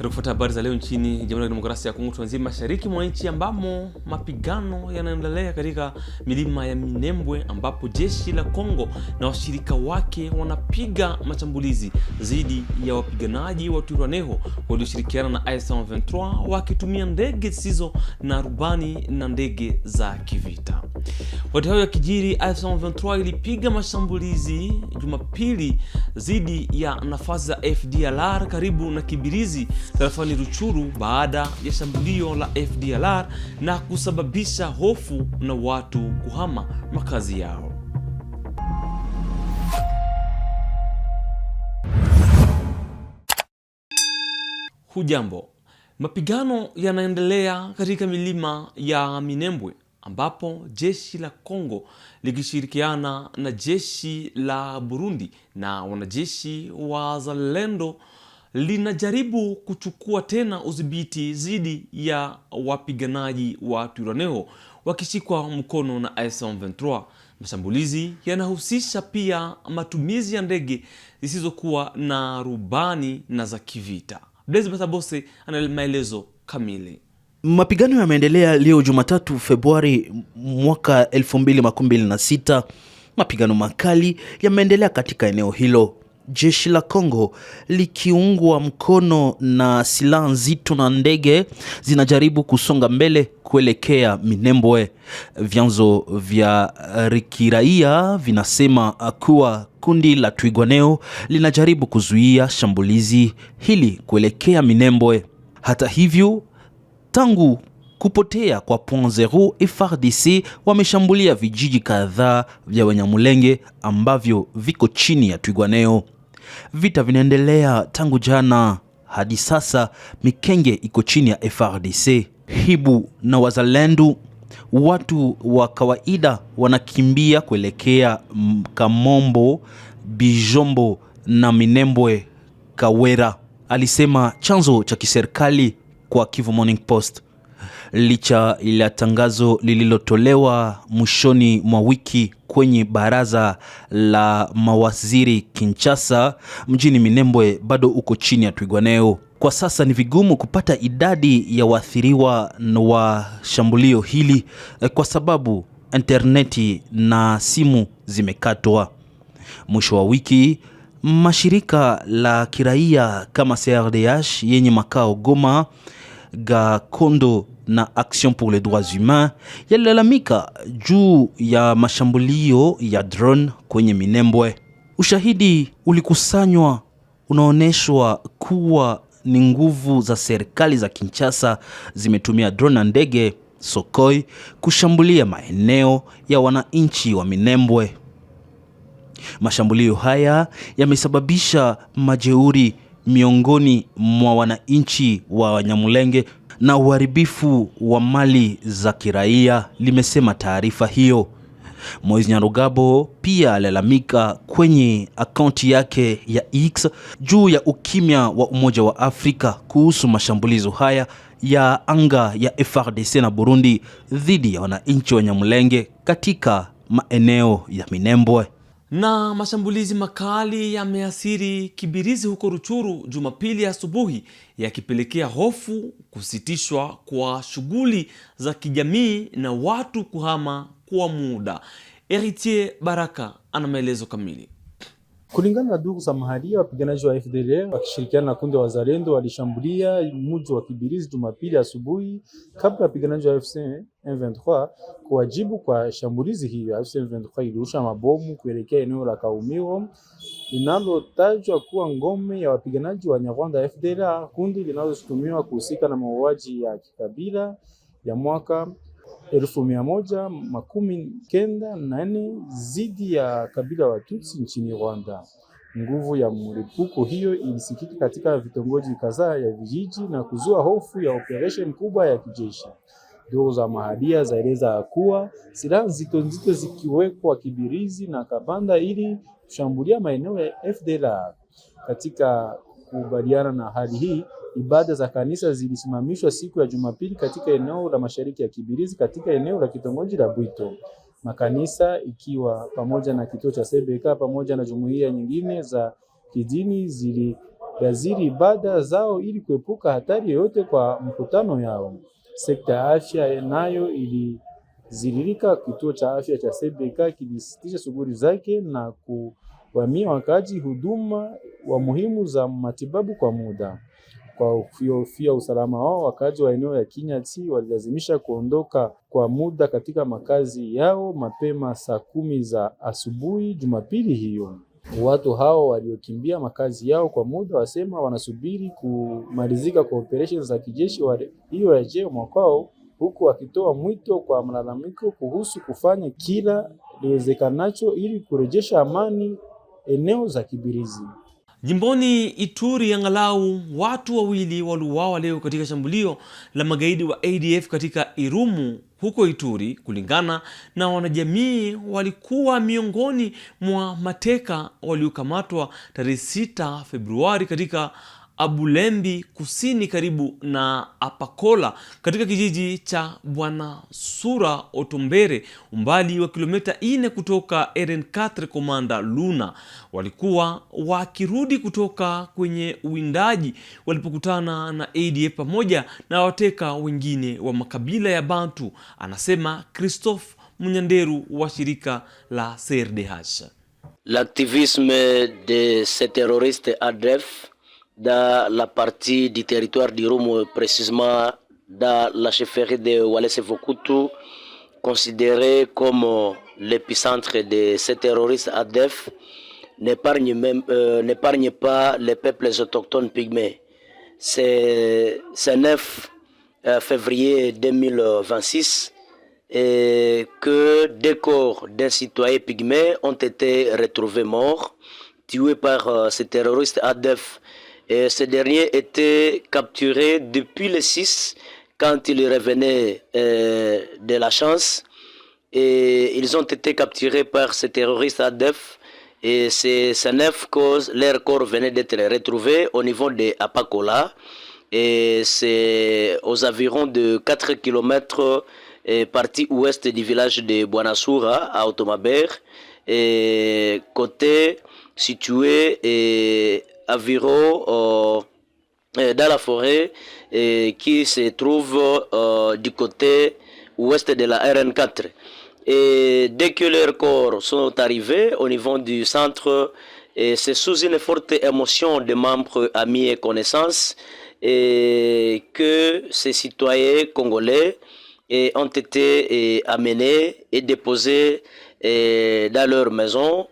Katika kufuata habari za leo nchini Jamhuri ya Kidemokrasia ya Kongo, tuanzie mashariki mwa nchi ambamo mapigano yanaendelea katika milima ya Minembwe, ambapo jeshi la Kongo na washirika wake wanapiga mashambulizi dhidi ya wapiganaji wa Twirwaneho walioshirikiana na M23 wakitumia ndege zisizo na rubani na ndege za kivita. Wakati hayo yakijiri, M23 ilipiga mashambulizi Jumapili dhidi ya nafasi za FDLR karibu na Kibirizi tarafani Ruchuru baada ya shambulio la FDLR na kusababisha hofu na watu kuhama makazi yao. Hujambo. Mapigano yanaendelea katika milima ya Minembwe ambapo jeshi la Kongo likishirikiana na jeshi la Burundi na wanajeshi wa Zalendo linajaribu kuchukua tena udhibiti dhidi ya wapiganaji wa Twirwaneho wakishikwa mkono na M23. Mashambulizi yanahusisha pia matumizi ya ndege zisizokuwa na rubani na za kivita. Blaise Batabose ana maelezo kamili. Mapigano yameendelea leo Jumatatu Februari mwaka 2026. Mapigano makali yameendelea katika eneo hilo. Jeshi la Kongo likiungwa mkono na silaha nzito na ndege zinajaribu kusonga mbele kuelekea Minembwe. Vyanzo vya kiraia vinasema kuwa kundi la Twirwaneho linajaribu kuzuia shambulizi hili kuelekea Minembwe. Hata hivyo, tangu kupotea kwa Point Zero, FARDC wameshambulia vijiji kadhaa vya Wanyamulenge ambavyo viko chini ya Twirwaneho. Vita vinaendelea tangu jana hadi sasa. Mikenge iko chini ya FARDC. Hibu na Wazalendo, watu wa kawaida wanakimbia kuelekea Kamombo, Bijombo na Minembwe Kawera, alisema chanzo cha kiserikali kwa Kivu Morning Post. Licha ila tangazo lililotolewa mwishoni mwa wiki kwenye baraza la mawaziri Kinshasa, mjini Minembwe bado uko chini ya Twirwaneho. Kwa sasa ni vigumu kupata idadi ya waathiriwa wa shambulio hili kwa sababu interneti na simu zimekatwa. Mwisho wa wiki, mashirika la kiraia kama CRDH yenye makao Goma, Gakondo na Action pour les droits humains yalilalamika juu ya mashambulio ya drone kwenye Minembwe. Ushahidi ulikusanywa unaoneshwa kuwa ni nguvu za serikali za Kinshasa zimetumia drone na ndege Sokoi kushambulia maeneo ya wananchi wa Minembwe. Mashambulio haya yamesababisha majeuri miongoni mwa wananchi wa Wanyamulenge na uharibifu wa mali za kiraia, limesema taarifa hiyo. Moise Nyarugabo pia alalamika kwenye akaunti yake ya X juu ya ukimya wa Umoja wa Afrika kuhusu mashambulizo haya ya anga ya FARDC na Burundi dhidi ya wananchi wa Nyamulenge katika maeneo ya Minembwe. Na mashambulizi makali yameathiri Kibirizi huko Ruchuru Jumapili asubuhi, yakipelekea hofu, kusitishwa kwa shughuli za kijamii na watu kuhama kwa muda. Heritier Baraka ana maelezo kamili. Kulingana na duru za mahalia, wapiganaji wa FDLR wakishirikiana na kundi wa Wazalendo walishambulia mji wa Kibirizi Jumapili asubuhi kabla wapiganaji wa AFC M23 kuwajibu kwa shambulizi hiyo. AFC M23 ilirusha mabomu kuelekea eneo la Kaumiro linalotajwa kuwa ngome ya wapiganaji wa Nyarwanda FDLR, kundi linaloshutumiwa kuhusika na mauaji ya kikabila ya mwaka 1194 dhidi ya kabila wa Tutsi nchini Rwanda. Nguvu ya mlipuko hiyo ilisikika katika vitongoji kadhaa ya vijiji na kuzua hofu ya operation kubwa ya kijeshi. Duru za mahalia zaeleza kuwa silaha nzito zikiwekwa Kibirizi na Kabanda ili kushambulia maeneo ya FDLR. Katika kukubaliana na hali hii, ibada za kanisa zilisimamishwa siku ya Jumapili katika eneo la mashariki ya Kibirizi katika eneo la kitongoji la Bwito. Makanisa ikiwa pamoja na kituo cha CBK pamoja na jumuiya nyingine za kidini yaziri ibada zao ili kuepuka hatari yoyote kwa mkutano yao. Sekta ya afya nayo iliziririka. Kituo cha afya cha CBK kilisitisha shughuli zake na kuwamia wakaaji huduma wa muhimu za matibabu kwa muda. Kwa kuhofia usalama wao, wakaaji wa eneo ya Kinyati walilazimisha kuondoka kwa muda katika makazi yao mapema saa 10 za asubuhi Jumapili hiyo. Watu hao waliokimbia makazi yao kwa muda wasema wanasubiri kumalizika kwa operesheni za kijeshi waliorejea mwakwao, huku wakitoa mwito kwa malalamiko kuhusu kufanya kila liwezekanacho ili kurejesha amani eneo za Kibirizi. Jimboni Ituri, angalau watu wawili waliuawa leo katika shambulio la magaidi wa ADF katika Irumu huko Ituri. Kulingana na wanajamii, walikuwa miongoni mwa mateka waliokamatwa tarehe 6 Februari katika Abulembi kusini karibu na Apakola katika kijiji cha Bwanasura Otombere, umbali wa kilomita 4 kutoka RN4 Komanda Luna. Walikuwa wakirudi kutoka kwenye uwindaji walipokutana na ADF pamoja na wateka wengine wa makabila ya Bantu, anasema Christophe Munyanderu wa shirika la CRDH. L'activisme de ces terroristes ADF dans la partie du territoire d'Irumu, précisément dans la chefferie de Walese-Vokutu, considéré comme l'épicentre de ces terroristes ADF, n'épargne pas les peuples autochtones pygmées. C'est 9 février 2026 et que des corps d'un citoyen pygmée ont été retrouvés morts, tués par ces terroristes ADF. Et ce dernier était capturé depuis le 6 quand il revenait de la chance. Et ils ont été capturés par ces terroristes ADF. Et ces 9 causes, leurs corps venaient d'être retrouvés au niveau de Apakola. Et c'est aux environs de 4 km partie ouest du village de Bwanasura à Otomaber. Et côté situé et environ dans la forêt qui se trouve du côté ouest de la RN4. Et dès que leurs corps sont arrivés au niveau du centre, c'est sous une forte émotion de membres, amis et connaissances et que ces citoyens congolais ont été amenés et déposés dans leur maison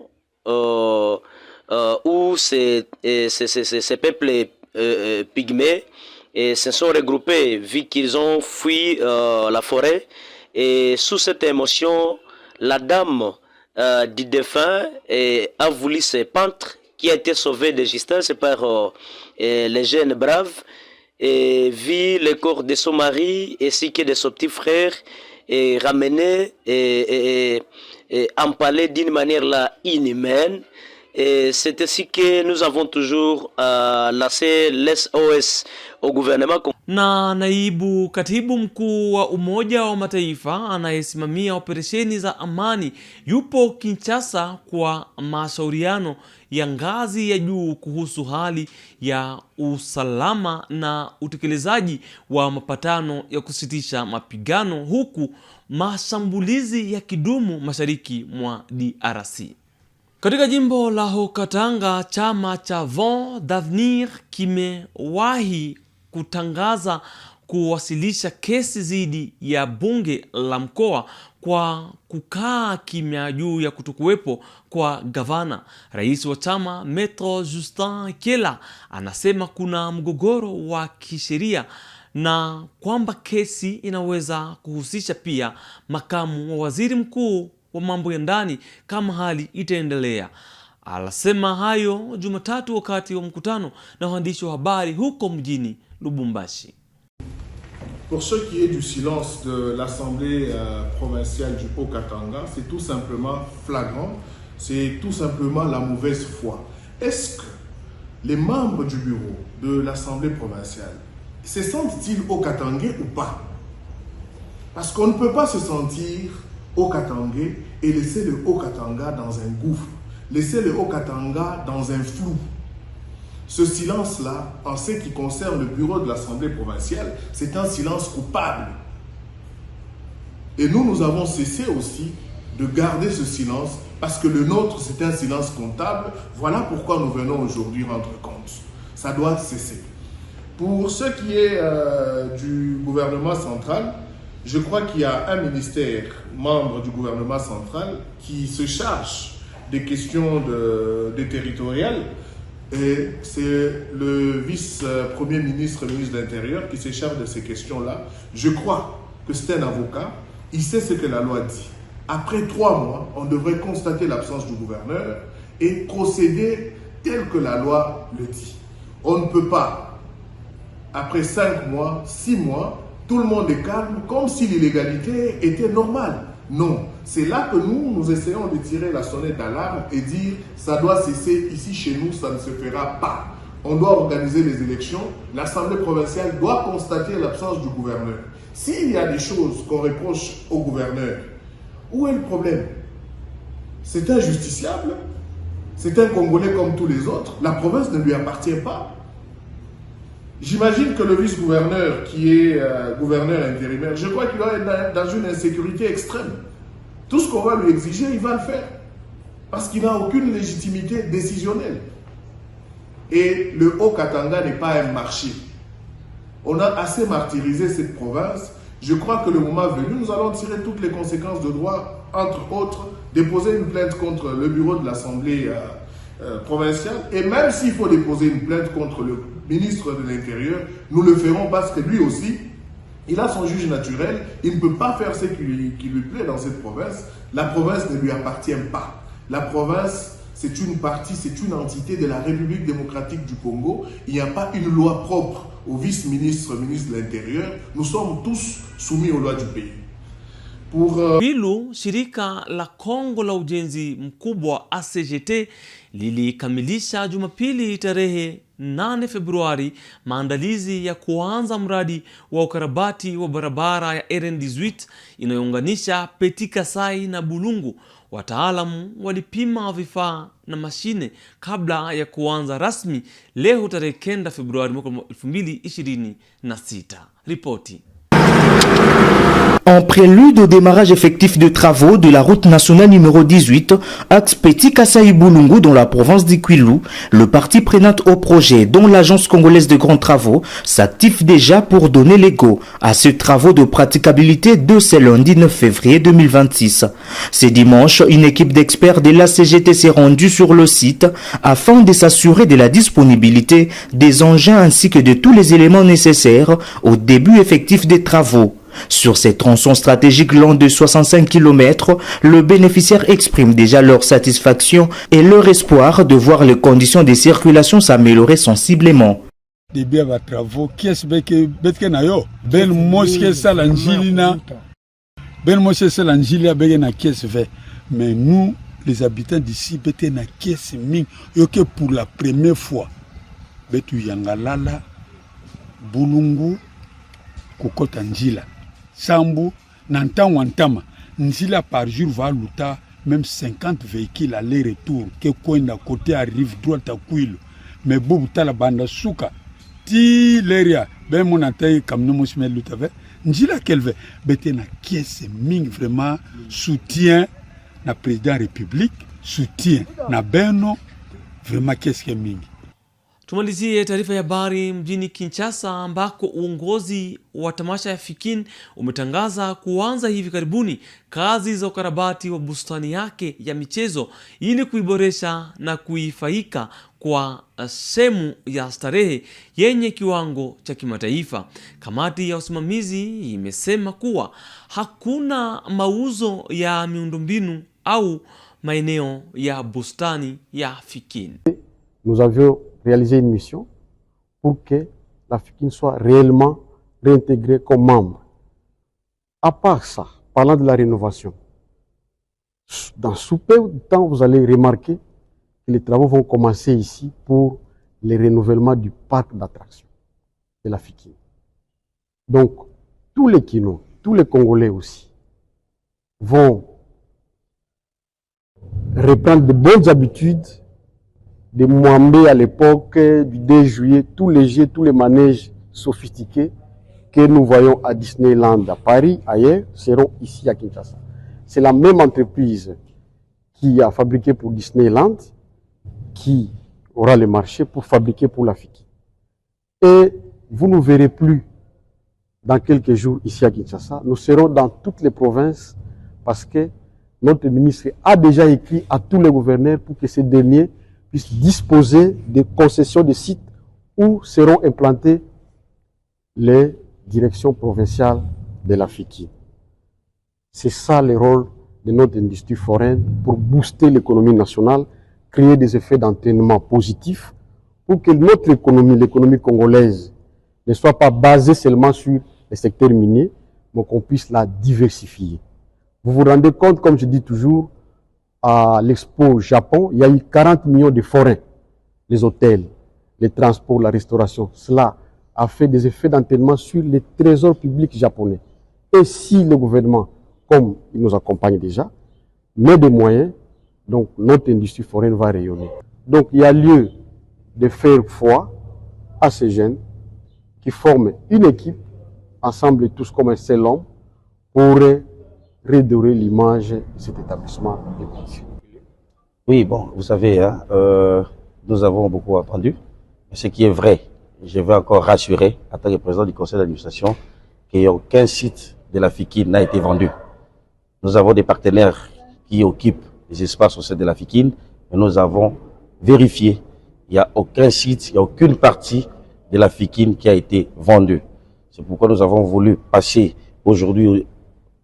où ces peuples pygmées se sont regroupés vu qu'ils ont fui la forêt. Et sous cette émotion, la dame du défunt a voulu se pendre, qui a été sauvée de justesse par les jeunes braves, et vit le corps de son mari ainsi que de son petit frère et ramené et empalé d'une manière là inhumaine. Et c'est ainsi que nous avons toujours lancé l'SOS au gouvernement. Na naibu katibu mkuu wa Umoja wa Mataifa anayesimamia operesheni za amani yupo Kinshasa kwa mashauriano ya ngazi ya juu kuhusu hali ya usalama na utekelezaji wa mapatano ya kusitisha mapigano huku mashambulizi ya kidumu mashariki mwa DRC. Katika jimbo la Haut-Katanga, chama cha Vent d'Avenir kimewahi kutangaza kuwasilisha kesi dhidi ya bunge la mkoa kwa kukaa kimya juu ya kutokuwepo kwa gavana. Rais wa chama Maître Justin Kela anasema kuna mgogoro wa kisheria na kwamba kesi inaweza kuhusisha pia makamu wa waziri mkuu wa mambo ya ndani kama hali itaendelea. Alasema hayo Jumatatu wakati wa mkutano na waandishi wa habari huko mjini Lubumbashi. Pour ce qui est du silence de l'Assemblée provinciale du Haut-Katanga, c'est tout simplement flagrant, c'est tout simplement la mauvaise foi. Est-ce que les membres du bureau de l'Assemblée provinciale se sentent-ils Haut-Katangais ou pas? Parce qu'on ne peut pas se sentir Haut-Katangais et laisser le Haut-Katanga dans un gouffre, laisser le Haut-Katanga dans un flou. Ce silence-là, en ce qui concerne le bureau de l'Assemblée provinciale, c'est un silence coupable. Et nous avons cessé aussi de garder ce silence parce que le nôtre, c'est un silence comptable. Voilà pourquoi nous venons aujourd'hui rendre compte. Ça doit cesser. Pour ce qui est du gouvernement central, je crois qu'il y a un ministère, membre du gouvernement central, qui se charge des questions des territoriales. Et c'est le vice-premier ministre, ministre de l'Intérieur, qui se charge de ces questions-là. Je crois que c'est un avocat, il sait ce que la loi dit. Après 3 mois, on devrait constater l'absence du gouverneur et procéder tel que la loi le dit. On ne peut pas, après 5 mois, 6 mois, tout le monde est calme, comme si l'illégalité était normale. Non, c'est là que nous essayons de tirer la sonnette d'alarme et dire ça doit cesser ici chez nous, ça ne se fera pas. On doit organiser les élections, l'Assemblée provinciale doit constater l'absence du gouverneur. S'il y a des choses qu'on reproche au gouverneur, où est le problème? C'est un justiciable, c'est un Congolais comme tous les autres, la province ne lui appartient pas. J'imagine que le vice-gouverneur qui est gouverneur intérimaire, je crois qu'il va être dans une insécurité extrême. Tout ce qu'on va lui exiger, il va le faire. Parce qu'il n'a aucune légitimité décisionnelle. Et le Haut-Katanga n'est pas un marché. On a assez martyrisé cette province. Je crois que le moment venu, nous allons tirer toutes les conséquences de droit, entre autres, déposer une plainte contre le bureau de l'Assemblée provinciale. Et même s'il faut déposer une plainte contre le ministre de l'Intérieur, nous le ferons parce que lui aussi, il a son juge naturel, il ne peut pas faire ce qui lui plaît dans cette province. La province ne lui appartient pas. La province, c'est une partie, c'est une entité de la République démocratique du Congo. Il n'y a pas une loi propre au vice-ministre, ministre de l'Intérieur. Nous sommes tous soumis aux lois du pays. Hilo shirika la Kongo la ujenzi mkubwa ACGT lilikamilisha Jumapili tarehe 8 Februari maandalizi ya kuanza mradi wa ukarabati wa barabara ya RN18 inayounganisha Petit Kasai na Bulungu. Wataalamu walipima vifaa na mashine kabla ya kuanza rasmi leo tarehe 9 Februari 2026. Ripoti. En prélude au démarrage effectif de travaux de la route nationale numéro 18, axe Petit Kasai Bulungu dans la province du Kwilu, le parti prenant au projet, dont l'agence congolaise de grands travaux, s'active déjà pour donner l'égo à ces travaux de praticabilité de ce lundi 9 février 2026. Ce dimanche, une équipe d'experts de la CGT s'est rendue sur le site afin de s'assurer de la disponibilité des engins ainsi que de tous les éléments nécessaires au début effectif des travaux. Sur ces tronçons stratégiques longs de 65 km, le bénéficiaire exprime déjà leur satisfaction et leur espoir de voir les conditions de circulation s'améliorer sensiblement. Début à travaux, qu'est-ce que na yo? Ben mosque salanjilina, ben mosque salanjilina na qu'est-ce fait? Mais nous, les habitants d'ici, bete na qu'est-ce ming, yo que pour la première fois, betu yangalala, Bulungu, kokota njila. Sambu, Nantan Wantama, Nzila par jour va lutter même 50 véhicules aller-retour, que coin d'un côté arrive droite à Kwilu. Mais Bobuta la bande souka, ti l'area, ben mon attaque comme nous me lutter, Nzila qu'elle veut, bete na kiese ming vraiment soutien na président République, soutien na Beno, vraiment qu'est-ce que ming. Tumalizie taarifa ya habari mjini Kinshasa ambako uongozi wa tamasha ya Fikin umetangaza kuanza hivi karibuni kazi za ukarabati wa bustani yake ya michezo ili kuiboresha na kuifaika kwa sehemu ya starehe yenye kiwango cha kimataifa. Kamati ya usimamizi imesema kuwa hakuna mauzo ya miundombinu au maeneo ya bustani ya Fikin. Nous avions réalisé une mission pour que la FIKIN soit réellement réintégrée comme membre. À part ça, parlant de la rénovation, dans sous peu de temps, vous allez remarquer que les travaux vont commencer ici pour le renouvellement du parc d'attractions de la FIKIN. Donc, tous les Kinos, tous les Congolais aussi, vont reprendre de bonnes habitudes de Mwambé à l'époque du 2 juillet, tous les jeux, tous les manèges sophistiqués que nous voyons à Disneyland à Paris, ailleurs, seront ici à Kinshasa. C'est la même entreprise qui a fabriqué pour Disneyland qui aura le marché pour fabriquer pour la FIKI. Et vous ne verrez plus dans quelques jours ici à Kinshasa. Nous serons dans toutes les provinces parce que notre ministre a déjà écrit à tous les gouverneurs pour que ces derniers puissent disposer de concessions de sites où seront implantées les directions provinciales de la FIKI. C'est ça le rôle de notre industrie foraine pour booster l'économie nationale, créer des effets d'entraînement positifs pour que notre économie, l'économie congolaise, ne soit pas basée seulement sur le secteur minier, mais qu'on puisse la diversifier. Vous vous rendez compte, comme je dis toujours, à l'Expo Japon, il y a eu 40 millions de forains, les hôtels, les transports, la restauration. Cela a fait des effets d'entraînement sur les trésors publics japonais. Et si le gouvernement, comme il nous accompagne déjà, met des moyens, donc notre industrie foraine va rayonner. Donc il y a lieu de faire foi à ces jeunes qui forment une équipe, ensemble tous comme un seul homme, pour redorer l'image de cet établissement. Oui, bon, vous savez, hein, nous avons beaucoup attendu. Ce qui est vrai, je veux encore rassurer, en tant que président du conseil d'administration, qu'aucun site de la FIKI n'a été vendu. Nous avons des partenaires qui occupent les espaces au sein de la FIKI, mais nous avons vérifié. Il n'y a aucun site, il n'y a aucune partie de la FIKI qui a été vendue. C'est pourquoi nous avons voulu passer aujourd'hui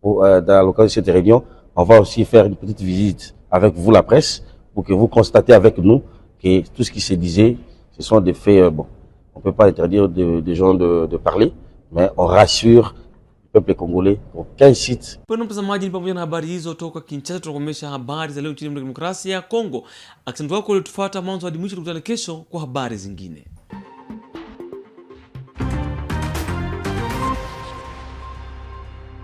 dans l'occasion de cette réunion. On va aussi faire une petite visite avec vous, la presse, pour que vous constatez avec nous que tout ce qui se disait, ce sont des faits, bon, on ne peut pas interdire des gens de parler, mais on rassure le peuple congolais qu'aucun site. Mpendwa mtazamaji, ni pamoja na habari hizo toka Kinshasa. Tunakomesha habari za leo nchini Demokrasia ya Kongo. Asante kwako uliotufuata mwanzo hadi mwisho. Tukutane kesho kwa habari zingine.